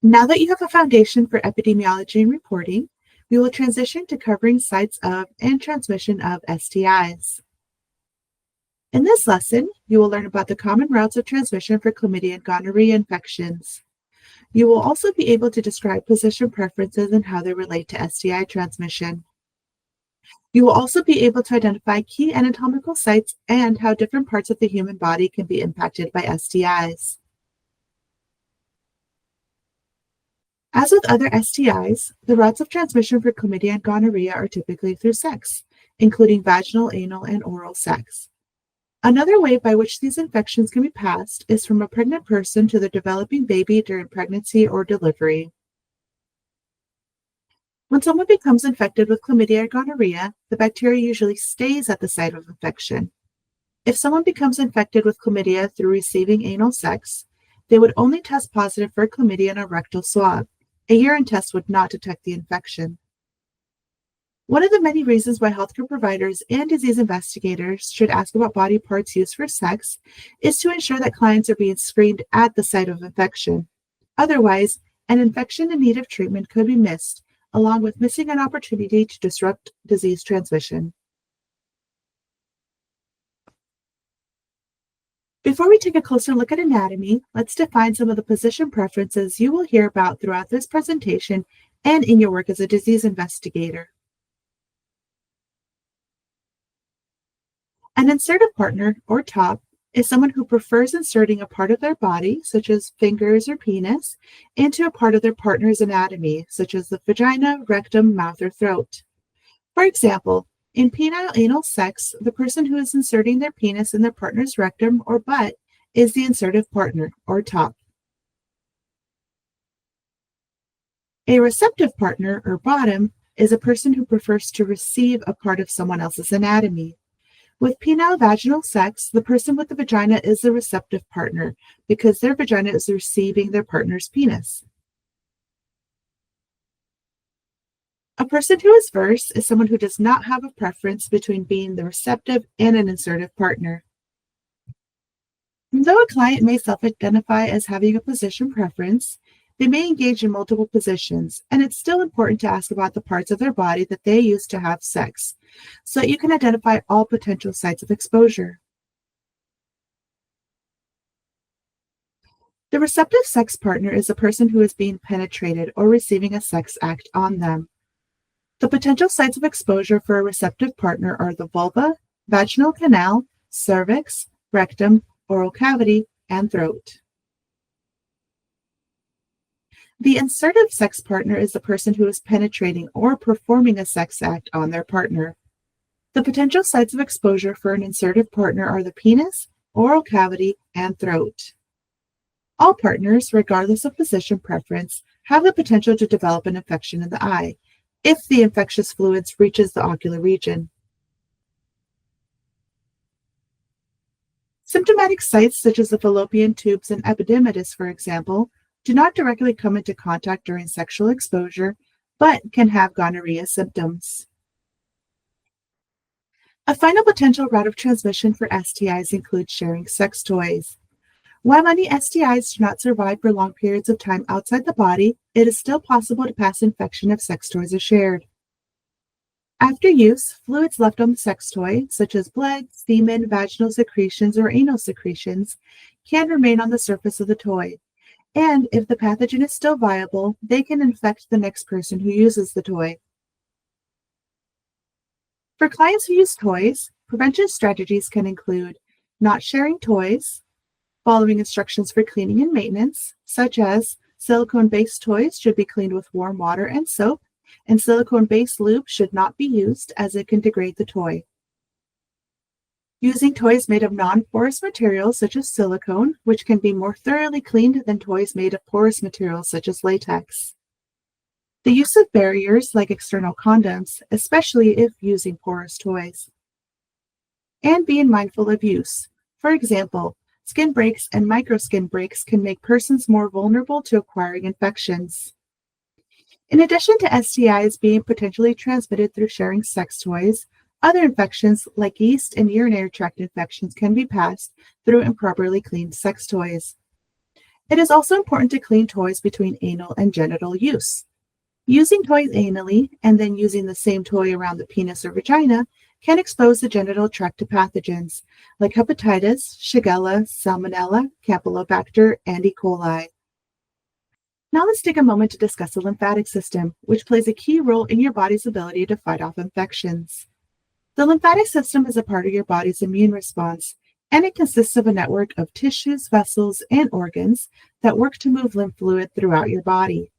Now that you have a foundation for epidemiology and reporting, we will transition to covering sites of and transmission of STIs. In this lesson, you will learn about the common routes of transmission for chlamydia and gonorrhea infections. You will also be able to describe position preferences and how they relate to STI transmission. You will also be able to identify key anatomical sites and how different parts of the human body can be impacted by STIs. As with other STIs, the routes of transmission for chlamydia and gonorrhea are typically through sex, including vaginal, anal, and oral sex. Another way by which these infections can be passed is from a pregnant person to the developing baby during pregnancy or delivery. When someone becomes infected with chlamydia or gonorrhea, the bacteria usually stays at the site of infection. If someone becomes infected with chlamydia through receiving anal sex, they would only test positive for chlamydia in a rectal swab. A urine test would not detect the infection. One of the many reasons why healthcare providers and disease investigators should ask about body parts used for sex is to ensure that clients are being screened at the site of infection. Otherwise, an infection in need of treatment could be missed, along with missing an opportunity to disrupt disease transmission. Before we take a closer look at anatomy, let's define some of the position preferences you will hear about throughout this presentation and in your work as a disease investigator. An insertive partner, or top, is someone who prefers inserting a part of their body, such as fingers or penis, into a part of their partner's anatomy, such as the vagina, rectum, mouth, or throat. For example, in penile anal sex, the person who is inserting their penis in their partner's rectum or butt is the insertive partner, or top. A receptive partner, or bottom, is a person who prefers to receive a part of someone else's anatomy. With penile vaginal sex, the person with the vagina is the receptive partner because their vagina is receiving their partner's penis. A person who is verse is someone who does not have a preference between being the receptive and an insertive partner. Though a client may self-identify as having a position preference, they may engage in multiple positions, and it's still important to ask about the parts of their body that they use to have sex, so that you can identify all potential sites of exposure. The receptive sex partner is a person who is being penetrated or receiving a sex act on them. The potential sites of exposure for a receptive partner are the vulva, vaginal canal, cervix, rectum, oral cavity, and throat. The insertive sex partner is the person who is penetrating or performing a sex act on their partner. The potential sites of exposure for an insertive partner are the penis, oral cavity, and throat. All partners, regardless of position preference, have the potential to develop an infection in the eye if the infectious fluids reaches the ocular region. Symptomatic sites such as the fallopian tubes and epididymis, for example, do not directly come into contact during sexual exposure, but can have gonorrhea symptoms. A final potential route of transmission for STIs includes sharing sex toys. While many STIs do not survive for long periods of time outside the body, it is still possible to pass infection if sex toys are shared. After use, fluids left on the sex toy, such as blood, semen, vaginal secretions, or anal secretions, can remain on the surface of the toy. And if the pathogen is still viable, they can infect the next person who uses the toy. For clients who use toys, prevention strategies can include not sharing toys, following instructions for cleaning and maintenance, such as silicone-based toys should be cleaned with warm water and soap, and silicone-based lube should not be used as it can degrade the toy. Using toys made of non-porous materials such as silicone, which can be more thoroughly cleaned than toys made of porous materials such as latex. The use of barriers like external condoms, especially if using porous toys. And being mindful of use. For example, skin breaks and microskin breaks can make persons more vulnerable to acquiring infections. In addition to STIs being potentially transmitted through sharing sex toys, other infections like yeast and urinary tract infections can be passed through improperly cleaned sex toys. It is also important to clean toys between anal and genital use. Using toys anally and then using the same toy around the penis or vagina can expose the genital tract to pathogens like hepatitis, Shigella, Salmonella, Campylobacter, and E. coli. Now let's take a moment to discuss the lymphatic system, which plays a key role in your body's ability to fight off infections. The lymphatic system is a part of your body's immune response, and it consists of a network of tissues, vessels, and organs that work to move lymph fluid throughout your body.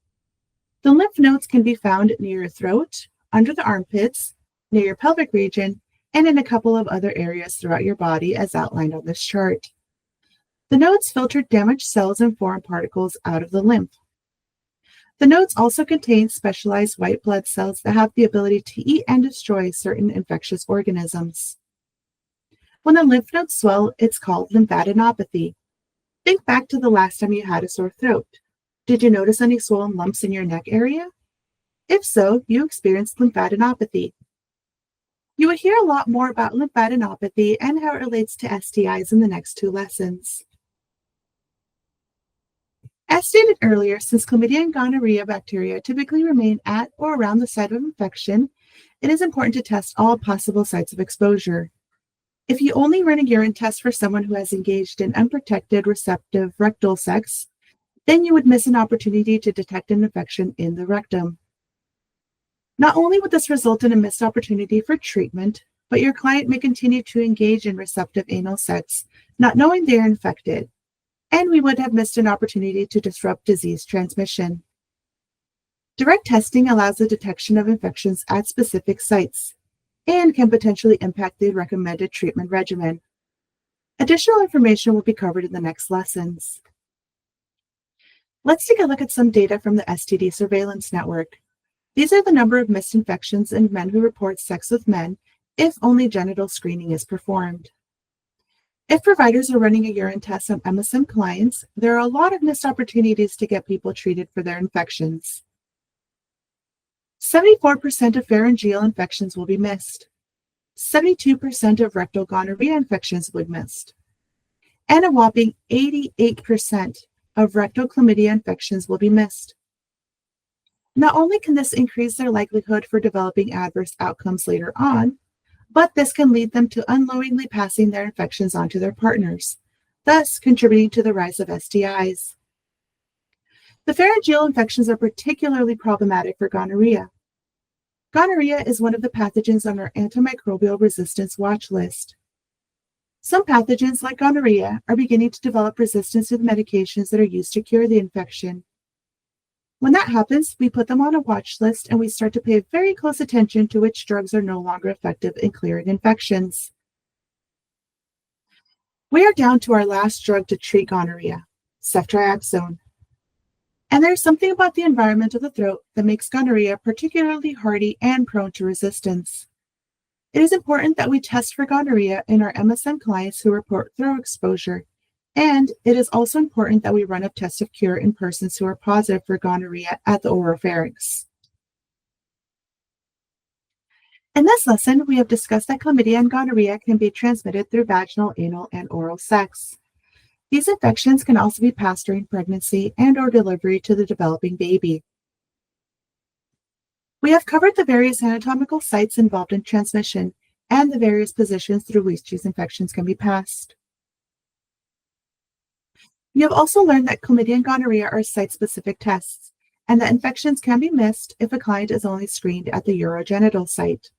The lymph nodes can be found near your throat, under the armpits, near your pelvic region, and in a couple of other areas throughout your body as outlined on this chart. The nodes filter damaged cells and foreign particles out of the lymph. The nodes also contain specialized white blood cells that have the ability to eat and destroy certain infectious organisms. When the lymph nodes swell, it's called lymphadenopathy. Think back to the last time you had a sore throat. Did you notice any swollen lumps in your neck area? If so, you experienced lymphadenopathy. You will hear a lot more about lymphadenopathy and how it relates to STIs in the next two lessons. As stated earlier, since chlamydia and gonorrhea bacteria typically remain at or around the site of infection, it is important to test all possible sites of exposure. If you only run a urine test for someone who has engaged in unprotected receptive rectal sex, then you would miss an opportunity to detect an infection in the rectum. Not only would this result in a missed opportunity for treatment, but your client may continue to engage in receptive anal sex, not knowing they are infected, and we would have missed an opportunity to disrupt disease transmission. Direct testing allows the detection of infections at specific sites and can potentially impact the recommended treatment regimen. Additional information will be covered in the next lessons. Let's take a look at some data from the STD surveillance network. These are the number of missed infections in men who report sex with men if only genital screening is performed. If providers are running a urine test on MSM clients, there are a lot of missed opportunities to get people treated for their infections. 74% of pharyngeal infections will be missed. 72% of rectal gonorrhea infections would be missed. And a whopping 88% of rectal chlamydia infections will be missed. Not only can this increase their likelihood for developing adverse outcomes later on, but this can lead them to unknowingly passing their infections on to their partners, thus contributing to the rise of STIs. The pharyngeal infections are particularly problematic for gonorrhea. Gonorrhea is one of the pathogens on our antimicrobial resistance watch list. Some pathogens, like gonorrhea, are beginning to develop resistance to the medications that are used to cure the infection. When that happens, we put them on a watch list and we start to pay very close attention to which drugs are no longer effective in clearing infections. We are down to our last drug to treat gonorrhea, ceftriaxone. And there's something about the environment of the throat that makes gonorrhea particularly hardy and prone to resistance. It is important that we test for gonorrhea in our MSM clients who report throat exposure. And it is also important that we run a test of cure in persons who are positive for gonorrhea at the oropharynx. In this lesson, we have discussed that chlamydia and gonorrhea can be transmitted through vaginal, anal, and oral sex. These infections can also be passed during pregnancy and/or delivery to the developing baby. We have covered the various anatomical sites involved in transmission and the various positions through which these infections can be passed. You have also learned that chlamydia and gonorrhea are site-specific tests, and that infections can be missed if a client is only screened at the urogenital site.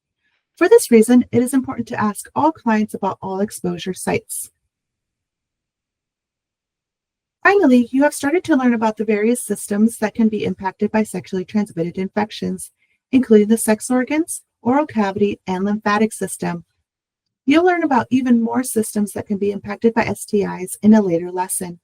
For this reason, it is important to ask all clients about all exposure sites. Finally, you have started to learn about the various systems that can be impacted by sexually transmitted infections, including the sex organs, oral cavity, and lymphatic system. You'll learn about even more systems that can be impacted by STIs in a later lesson.